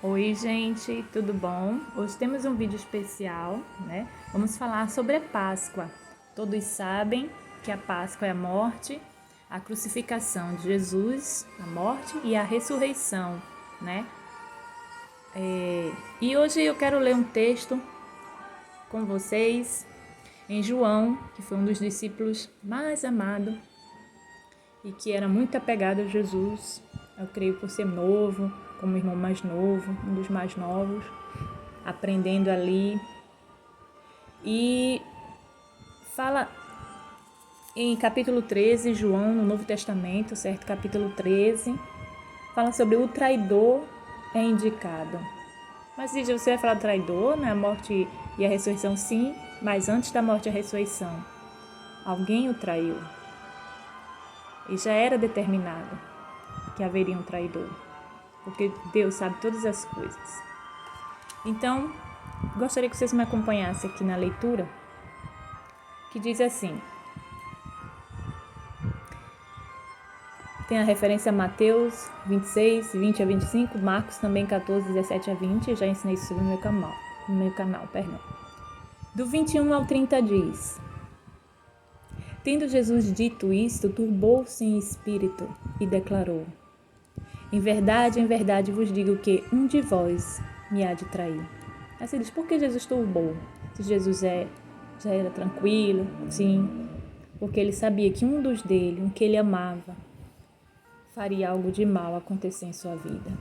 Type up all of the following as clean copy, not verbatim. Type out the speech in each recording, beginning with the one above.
Oi, gente, tudo bom? Hoje temos um vídeo especial, né? Vamos falar sobre a Páscoa. Todos sabem que a Páscoa é a morte, a crucificação de Jesus, a morte e a ressurreição, né? E hoje eu quero ler um texto com vocês em João, que foi um dos discípulos mais amados e que era muito apegado a Jesus. Eu creio por ser novo, como irmão mais novo, um dos mais novos, aprendendo ali. E fala em capítulo 13, João, no Novo Testamento, certo? Capítulo 13, fala sobre o traidor é indicado. Mas diz, você vai falar do traidor, né? A morte e a ressurreição, sim, mas antes da morte e a ressurreição, alguém o traiu. E já era determinado que haveria um traidor, porque Deus sabe todas as coisas. Então, gostaria que vocês me acompanhassem aqui na leitura, que diz assim, tem a referência a Mateus 26, 20 a 25, Marcos também 14, 17 a 20, já ensinei isso no meu canal. Do 21 ao 30 diz, tendo Jesus dito isto, turbou-se em espírito e declarou, em verdade vos digo que um de vós me há de trair. Aí você diz, por que Jesus turbou? Se Jesus já era tranquilo, sim, porque ele sabia que um dos dele, um que ele amava, faria algo de mal acontecer em sua vida.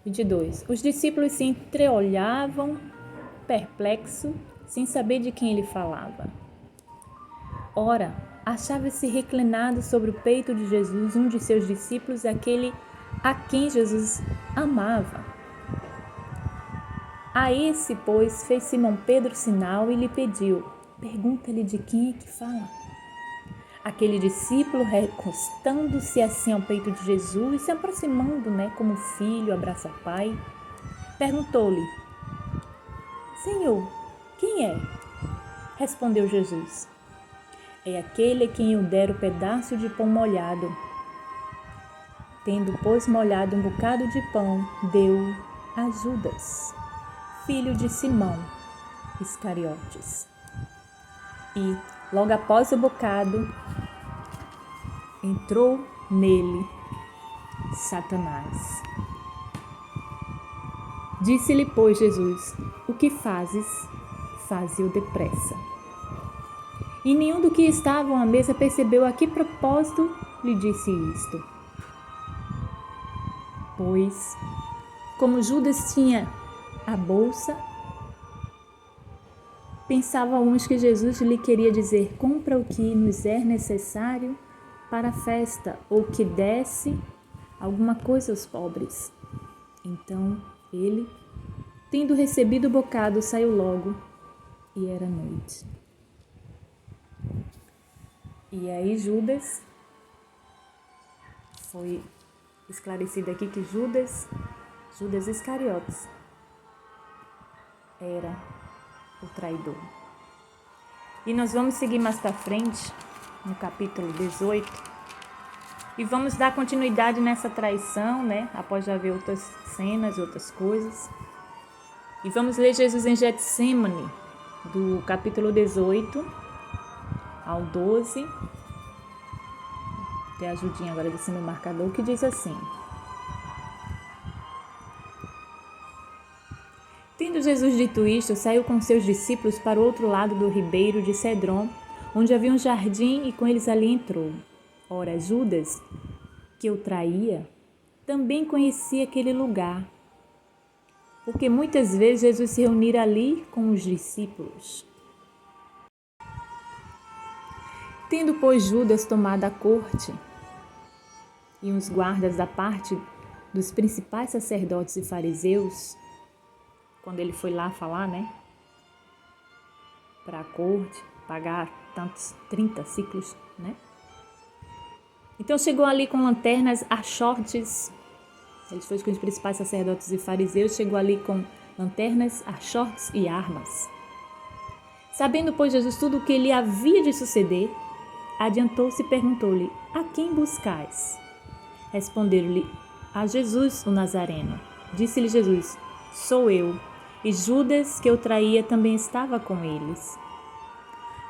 22. Os discípulos se entreolhavam, perplexos, sem saber de quem ele falava. Ora, achava-se reclinado sobre o peito de Jesus um de seus discípulos, aquele a quem Jesus amava. A esse, pois, fez Simão Pedro sinal e lhe pediu, pergunta-lhe de quem é que fala. Aquele discípulo, recostando-se assim ao peito de Jesus e se aproximando, como filho, abraça o pai, perguntou-lhe, Senhor, quem é? Respondeu Jesus, é aquele a quem eu der o pedaço de pão molhado. Tendo, pois, molhado um bocado de pão, deu a Judas, filho de Simão Iscariotes. E, logo após o bocado, entrou nele Satanás. Disse-lhe, pois, Jesus, o que fazes, faze-o depressa. E nenhum do que estavam à mesa percebeu a que propósito lhe disse isto. Pois, como Judas tinha a bolsa, pensavam uns que Jesus lhe queria dizer, compra o que nos é necessário para a festa, ou que desse alguma coisa aos pobres. Então ele, tendo recebido o bocado, saiu logo, e era noite. E aí Judas, foi esclarecido aqui que Judas Iscariotes, era o traidor. E nós vamos seguir mais para frente, no capítulo 18, e vamos dar continuidade nessa traição, após já ver outras cenas, outras coisas. E vamos ler Jesus em Getsêmani, do capítulo 18 ao 12. Tem a ajudinha agora desse meu marcador, que diz assim. Tendo Jesus dito isto, saiu com seus discípulos para o outro lado do ribeiro de Cedron, onde havia um jardim, e com eles ali entrou. Ora, Judas, que o traía, também conhecia aquele lugar, porque muitas vezes Jesus se reunira ali com os discípulos. Tendo, pois, Judas tomado a corte, e uns guardas da parte dos principais sacerdotes e fariseus, quando ele foi lá falar, para a corte, pagar tantos 30 ciclos, Então chegou ali com lanternas, achortes, ele foi com os principais sacerdotes e fariseus, chegou ali com lanternas, achortes e armas. Sabendo, pois, Jesus tudo o que lhe havia de suceder, adiantou-se e perguntou-lhe, a quem buscais? Responderam-lhe a Jesus o Nazareno. Disse-lhe Jesus: Sou eu. E Judas, que o traía, também estava com eles.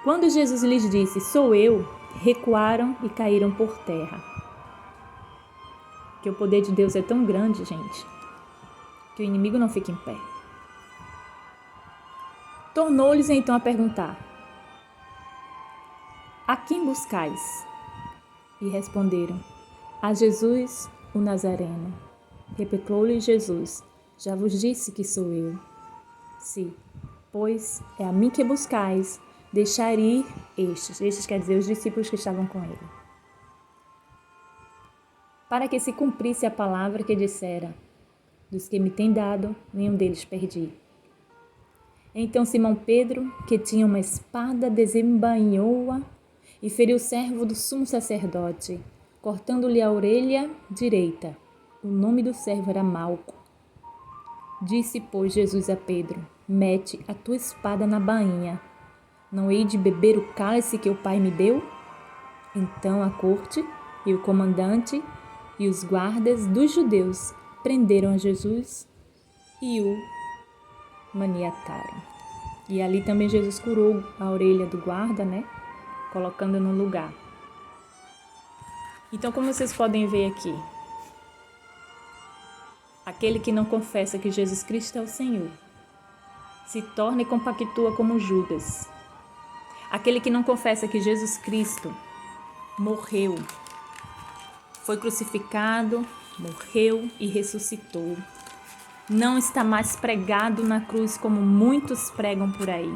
Quando Jesus lhes disse: Sou eu, recuaram e caíram por terra. Que o poder de Deus é tão grande, gente, que o inimigo não fica em pé. Tornou-lhes então a perguntar: A quem buscais? E responderam: A Jesus o Nazareno. Replicou-lhe Jesus: Já vos disse que sou eu. Se, pois, é a mim que buscais, deixar ir estes quer dizer os discípulos que estavam com ele, para que se cumprisse a palavra que dissera: Dos que me têm dado, nenhum deles perdi. Então Simão Pedro, que tinha uma espada, desembainhou-a e feriu o servo do sumo sacerdote, cortando-lhe a orelha direita. O nome do servo era Malco. Disse, pois, Jesus a Pedro: Mete a tua espada na bainha. Não hei de beber o cálice que o Pai me deu? Então a corte e o comandante e os guardas dos judeus prenderam a Jesus e o maniataram. E ali também Jesus curou a orelha do guarda, colocando no lugar. Então, como vocês podem ver aqui, aquele que não confessa que Jesus Cristo é o Senhor, se torna e compactua como Judas. Aquele que não confessa que Jesus Cristo morreu, foi crucificado, morreu e ressuscitou, não está mais pregado na cruz como muitos pregam por aí.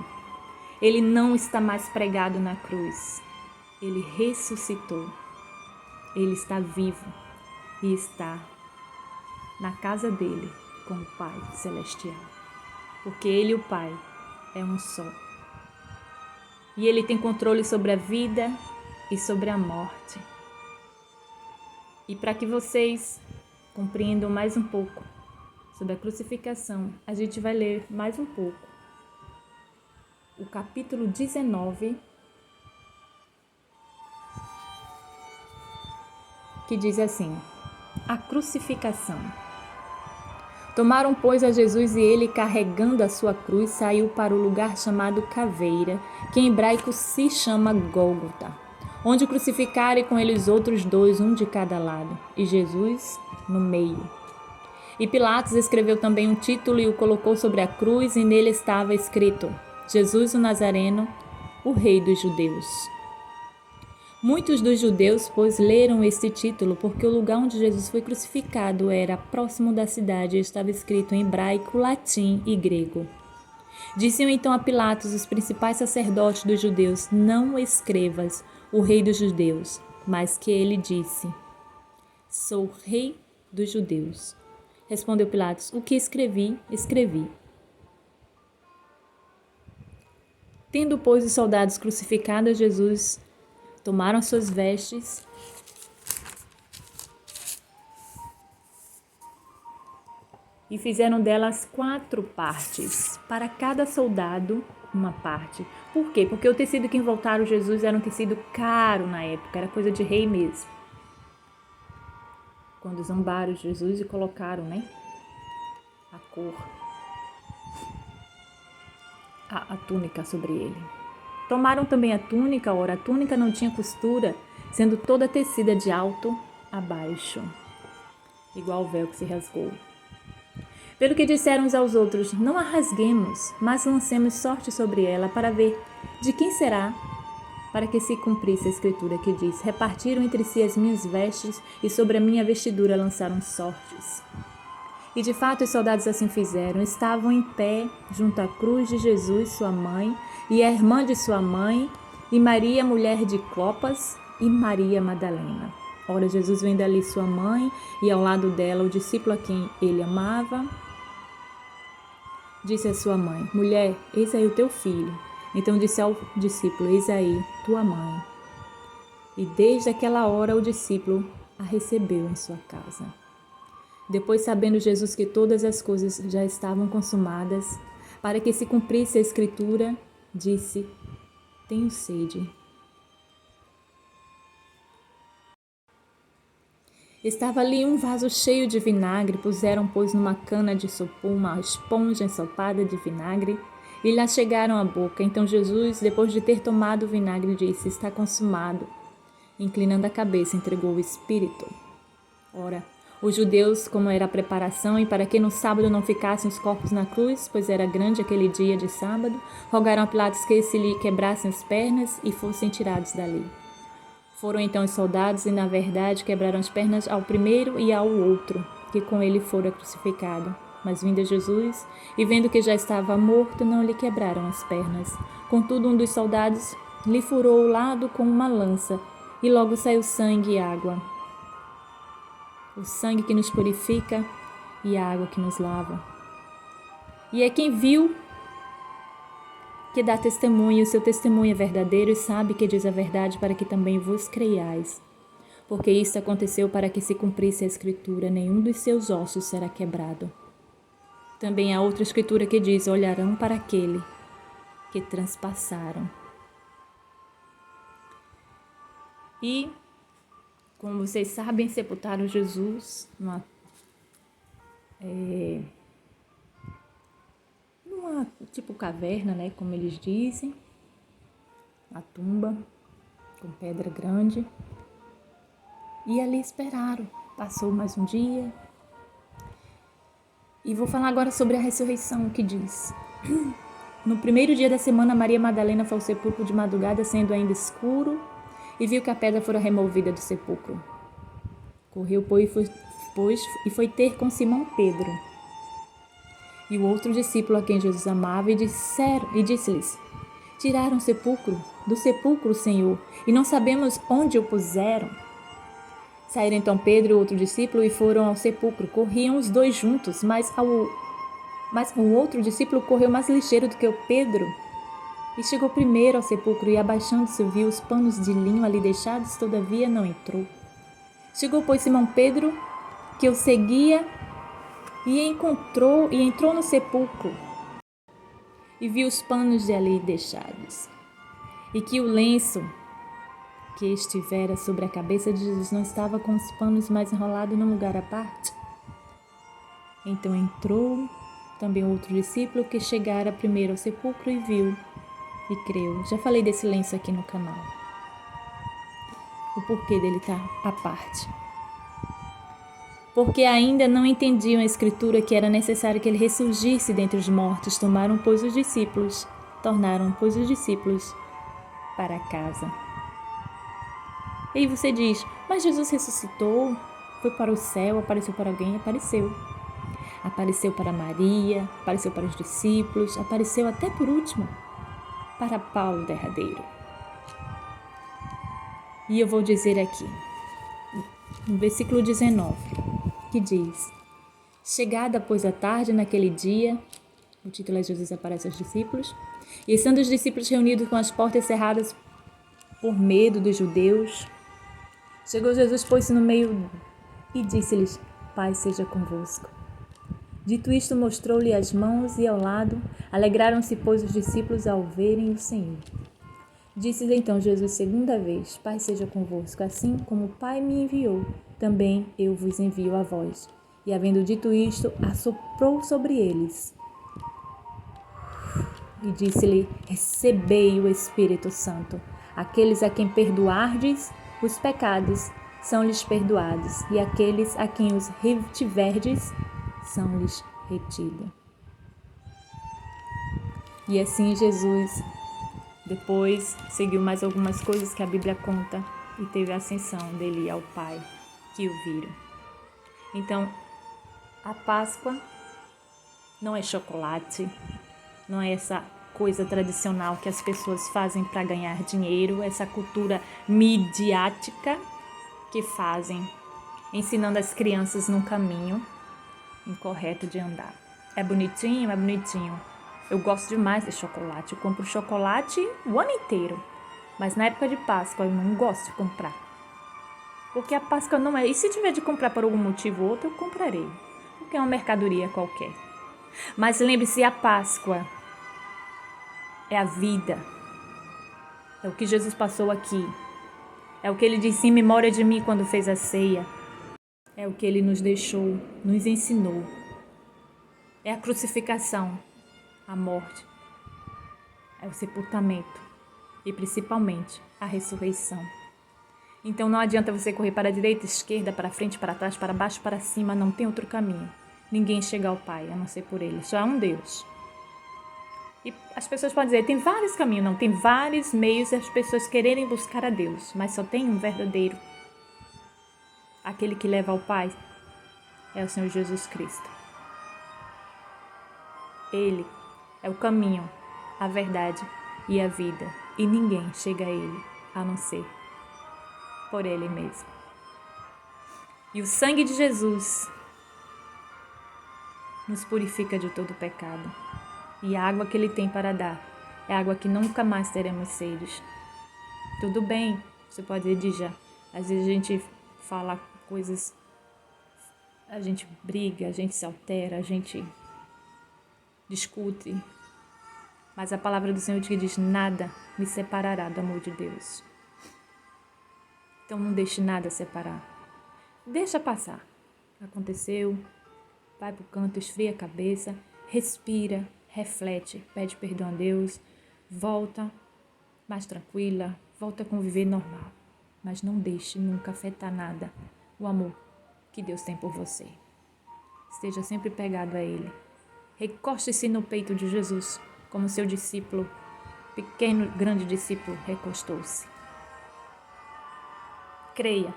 Ele não está mais pregado na cruz. Ele ressuscitou. Ele está vivo e está na casa dele com o Pai Celestial. Porque ele e o Pai é um só. E ele tem controle sobre a vida e sobre a morte. E para que vocês compreendam mais um pouco sobre a crucificação, a gente vai ler mais um pouco o capítulo 19, que diz assim: A crucificação. Tomaram, pois, a Jesus, e ele, carregando a sua cruz, saiu para o lugar chamado Caveira, que em hebraico se chama Gólgota, onde crucificaram e com eles outros dois, um de cada lado, e Jesus no meio. E Pilatos escreveu também um título e o colocou sobre a cruz, e nele estava escrito: Jesus o Nazareno, o Rei dos Judeus. Muitos dos judeus, pois, leram este título, porque o lugar onde Jesus foi crucificado era próximo da cidade e estava escrito em hebraico, latim e grego. Diziam então a Pilatos os principais sacerdotes dos judeus: Não escrevas o Rei dos Judeus, mas que ele disse: Sou Rei dos Judeus. Respondeu Pilatos: O que escrevi, escrevi. Tendo, pois, os soldados crucificado a Jesus, tomaram as suas vestes e fizeram delas 4 partes, para cada soldado uma parte. Por quê? Porque o tecido que envoltaram Jesus era um tecido caro na época, era coisa de rei mesmo. Quando zombaram Jesus e colocaram, a cor, a túnica sobre ele. Tomaram também a túnica, ora, a túnica não tinha costura, sendo toda tecida de alto a baixo, igual o véu que se rasgou. Pelo que disseram uns aos outros: Não a rasguemos, mas lancemos sorte sobre ela, para ver de quem será, para que se cumprisse a escritura que diz: Repartiram entre si as minhas vestes, e sobre a minha vestidura lançaram sortes. E de fato os soldados assim fizeram. Estavam em pé junto à cruz de Jesus, sua mãe, e a irmã de sua mãe, e Maria, mulher de Clopas, e Maria Madalena. Ora, Jesus vendo ali sua mãe, e ao lado dela o discípulo a quem ele amava, disse à sua mãe: Mulher, eis aí o teu filho. Então disse ao discípulo: Eis aí tua mãe. E desde aquela hora o discípulo a recebeu em sua casa. Depois, sabendo Jesus que todas as coisas já estavam consumadas, para que se cumprisse a escritura, disse: Tenho sede. Estava ali um vaso cheio de vinagre, puseram, pois, numa cana de isopor uma esponja ensopada de vinagre e lhe chegaram à boca. Então Jesus, depois de ter tomado o vinagre, disse: está consumado. Inclinando a cabeça, entregou o espírito. Ora, os judeus, como era a preparação, e para que no sábado não ficassem os corpos na cruz, pois era grande aquele dia de sábado, rogaram a Pilatos que se lhe quebrassem as pernas e fossem tirados dali. Foram então os soldados e, na verdade, quebraram as pernas ao primeiro e ao outro, que com ele fora crucificado. Mas vindo Jesus, e vendo que já estava morto, não lhe quebraram as pernas. Contudo, um dos soldados lhe furou o lado com uma lança, e logo saiu sangue e água. O sangue que nos purifica e a água que nos lava. E é quem viu que dá testemunho, e o seu testemunho é verdadeiro, e sabe que diz a verdade, para que também vos creiais. Porque isto aconteceu para que se cumprisse a Escritura: nenhum dos seus ossos será quebrado. Também há outra Escritura que diz: olharão para aquele que transpassaram. E, como vocês sabem, sepultaram Jesus numa tipo caverna, né, como eles dizem, uma tumba com pedra grande, e ali esperaram. Passou mais um dia, e vou falar agora sobre a ressurreição, que diz: no primeiro dia da semana, Maria Madalena foi ao sepulcro de madrugada, sendo ainda escuro, e viu que a pedra fora removida do sepulcro. Correu, pois, e foi ter com Simão Pedro e o outro discípulo a quem Jesus amava, e disse-lhes: tiraram do sepulcro, Senhor, e não sabemos onde o puseram. Saíram então Pedro e o outro discípulo e foram ao sepulcro. Corriam os dois juntos, mas o outro discípulo correu mais ligeiro do que o Pedro e chegou primeiro ao sepulcro, e abaixando-se viu os panos de linho ali deixados, todavia não entrou. Chegou, pois, Simão Pedro, que o seguia, e entrou no sepulcro, e viu os panos de ali deixados, e que o lenço que estivera sobre a cabeça de Jesus não estava com os panos, mas enrolado num lugar à parte. Então entrou também outro discípulo, que chegara primeiro ao sepulcro e viu e creu. Já falei desse lenço aqui no canal, o porquê dele estar à parte. Porque ainda não entendiam a Escritura, que era necessário que ele ressurgisse dentre os mortos. Tornaram, pois, os discípulos para casa. E aí você diz: mas Jesus ressuscitou, foi para o céu, apareceu para alguém? Apareceu. Apareceu para Maria, apareceu para os discípulos, apareceu até por último para Paulo derradeiro. E eu vou dizer aqui, no versículo 19, que diz: chegada, pois, a tarde naquele dia, o título é Jesus aparece aos discípulos, e estando os discípulos reunidos com as portas cerradas por medo dos judeus, chegou Jesus, pôs-se no meio e disse-lhes: paz seja convosco. Dito isto, mostrou-lhe as mãos e ao lado. Alegraram-se, pois, os discípulos ao verem o Senhor. Disse-lhe então Jesus segunda vez: paz seja convosco. Assim como o Pai me enviou, também eu vos envio a vós. E havendo dito isto, assoprou sobre eles e disse-lhe: recebei o Espírito Santo. Aqueles a quem perdoardes os pecados são-lhes perdoados, e aqueles a quem os retiverdes são-lhes retidos. E assim Jesus depois seguiu mais algumas coisas que a Bíblia conta, e teve a ascensão dele ao Pai, que o viram. Então, a Páscoa não é chocolate, não é essa coisa tradicional que as pessoas fazem para ganhar dinheiro, essa cultura midiática que fazem, ensinando as crianças num caminho incorreto de andar. É bonitinho, é bonitinho. Eu gosto demais de chocolate. Eu compro chocolate o ano inteiro. Mas na época de Páscoa eu não gosto de comprar. Porque a Páscoa não é... E se tiver de comprar por algum motivo ou outro, eu comprarei. Porque é uma mercadoria qualquer. Mas lembre-se, a Páscoa é a vida. É o que Jesus passou aqui. É o que ele disse em memória de mim quando fez a ceia. É o que ele nos deixou, nos ensinou. É a crucificação, a morte, é o sepultamento e principalmente a ressurreição. Então não adianta você correr para a direita, esquerda, para frente, para trás, para baixo, para cima, não tem outro caminho. Ninguém chega ao Pai, a não ser por Ele, só há um Deus. E as pessoas podem dizer, tem vários caminhos, não, tem vários meios das pessoas quererem buscar a Deus, mas só tem um verdadeiro. Aquele que leva ao Pai é o Senhor Jesus Cristo. Ele é o caminho, a verdade e a vida, e ninguém chega a Ele, a não ser por Ele mesmo. E o sangue de Jesus nos purifica de todo pecado. E a água que Ele tem para dar é água que nunca mais teremos sedes. Tudo bem, você pode dizer já. Às vezes a gente fala coisas, a gente briga, a gente se altera, a gente discute. Mas a palavra do Senhor te diz, nada me separará do amor de Deus. Então não deixe nada separar. Deixa passar. Aconteceu, vai pro canto, esfria a cabeça, respira, reflete, pede perdão a Deus, volta mais tranquila, volta a conviver normal. Mas não deixe nunca afetar nada o amor que Deus tem por você. Esteja sempre pegado a Ele. Recoste-se no peito de Jesus, como seu discípulo, pequeno, grande discípulo, recostou-se. Creia.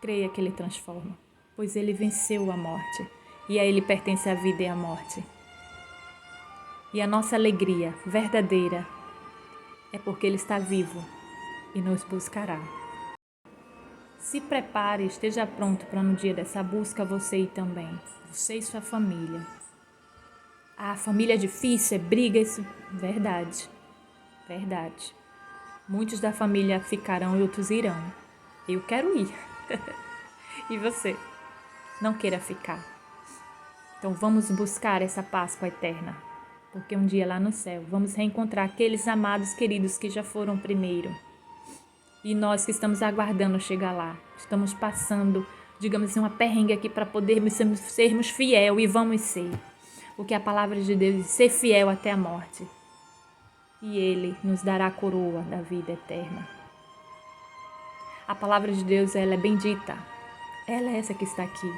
Creia que Ele transforma, pois Ele venceu a morte, e a Ele pertence a vida e a morte. E a nossa alegria verdadeira é porque Ele está vivo e nos buscará. Se prepare, esteja pronto para no dia dessa busca você ir também, você e sua família. A família é difícil, é briga, isso, verdade, verdade. Muitos da família ficarão e outros irão. Eu quero ir. E você? Não queira ficar. Então vamos buscar essa Páscoa eterna, porque um dia lá no céu vamos reencontrar aqueles amados queridos que já foram primeiro. E nós que estamos aguardando chegar lá, estamos passando, digamos assim, uma perrengue aqui para podermos sermos fiel e vamos ser. Porque a palavra de Deus diz, ser fiel até a morte. E Ele nos dará a coroa da vida eterna. A palavra de Deus, ela é bendita. Ela é essa que está aqui.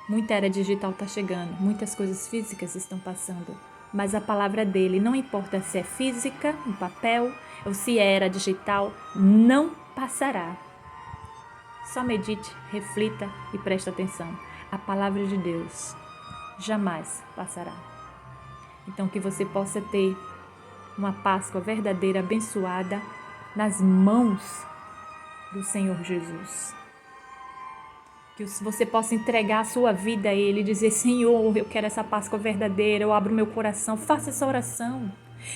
Muita era digital está chegando, muitas coisas físicas estão passando. Mas a palavra dele, não importa se é física, no papel, ou se era digital, não passará. Só medite, reflita e preste atenção. A palavra de Deus jamais passará. Então que você possa ter uma Páscoa verdadeira, abençoada, nas mãos do Senhor Jesus. Que você possa entregar a sua vida a Ele e dizer, Senhor, eu quero essa Páscoa verdadeira, eu abro meu coração, faça essa oração.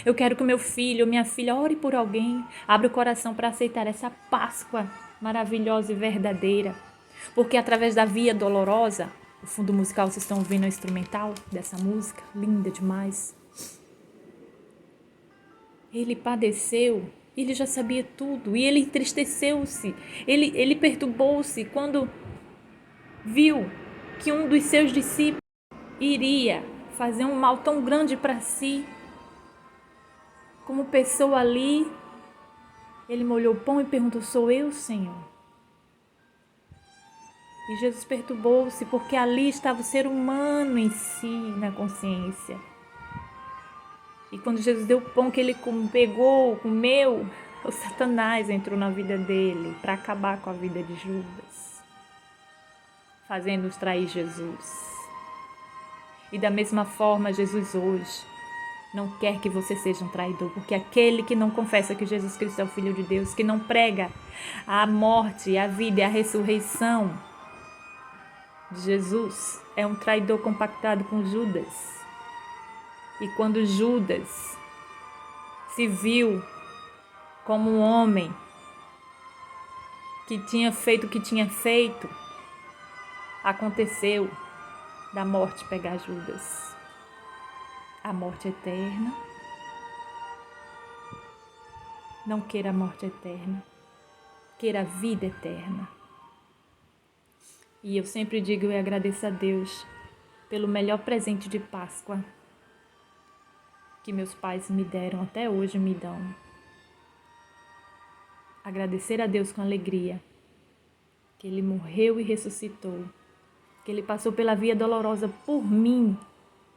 Eu quero que o meu filho, minha filha, ore por alguém, abra o coração para aceitar essa Páscoa maravilhosa e verdadeira. Porque através da via dolorosa, o fundo musical, vocês estão ouvindo o instrumental dessa música, linda demais. Ele padeceu, ele já sabia tudo e ele entristeceu-se, ele perturbou-se quando viu que um dos seus discípulos iria fazer um mal tão grande para si. Como pessoa ali, ele molhou o pão e perguntou, sou eu, Senhor? E Jesus perturbou-se porque ali estava o ser humano em si, na consciência. E quando Jesus deu o pão que ele pegou, comeu, o Satanás entrou na vida dele para acabar com a vida de Judas, fazendo-os trair Jesus. E da mesma forma, Jesus hoje não quer que você seja um traidor, porque aquele que não confessa que Jesus Cristo é o Filho de Deus, que não prega a morte, a vida e a ressurreição de Jesus, é um traidor compactado com Judas. E quando Judas se viu como um homem que tinha feito o que tinha feito, aconteceu da morte pegar Judas. A morte eterna. Não queira a morte eterna. Queira a vida eterna. E eu sempre digo e agradeço a Deus pelo melhor presente de Páscoa que meus pais me deram, até hoje me dão. Agradecer a Deus com alegria, que Ele morreu e ressuscitou, que Ele passou pela via dolorosa por mim,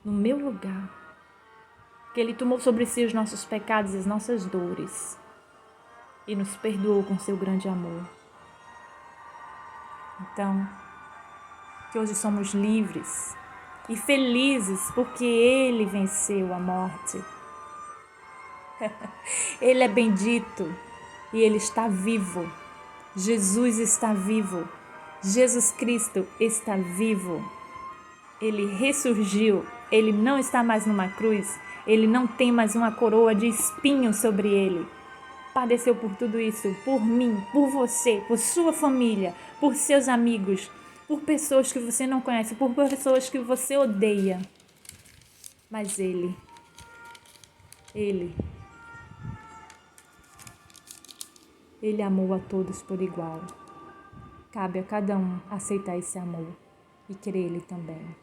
no meu lugar, que Ele tomou sobre si os nossos pecados e as nossas dores e nos perdoou com seu grande amor. Então, que hoje somos livres e felizes porque Ele venceu a morte. Ele é bendito e Ele está vivo. Jesus está vivo. Jesus Cristo está vivo. Ele ressurgiu. Ele não está mais numa cruz. Ele não tem mais uma coroa de espinhos sobre ele. Padeceu por tudo isso, por mim, por você, por sua família, por seus amigos, por pessoas que você não conhece, por pessoas que você odeia. Mas Ele amou a todos por igual. Cabe a cada um aceitar esse amor e crer Ele também.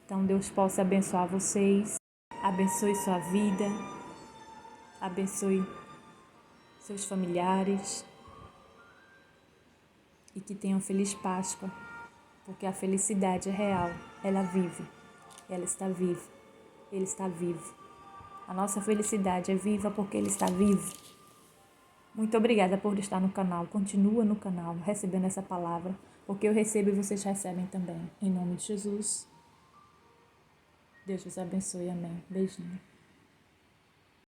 Então Deus possa abençoar vocês, abençoe sua vida, abençoe seus familiares e que tenham feliz Páscoa, porque a felicidade é real, ela vive, ela está viva, Ele está vivo. A nossa felicidade é viva porque Ele está vivo. Muito obrigada por estar no canal. Continua no canal, recebendo essa palavra, porque eu recebo e vocês recebem também. Em nome de Jesus. Deus vos abençoe. Amém. Beijinho.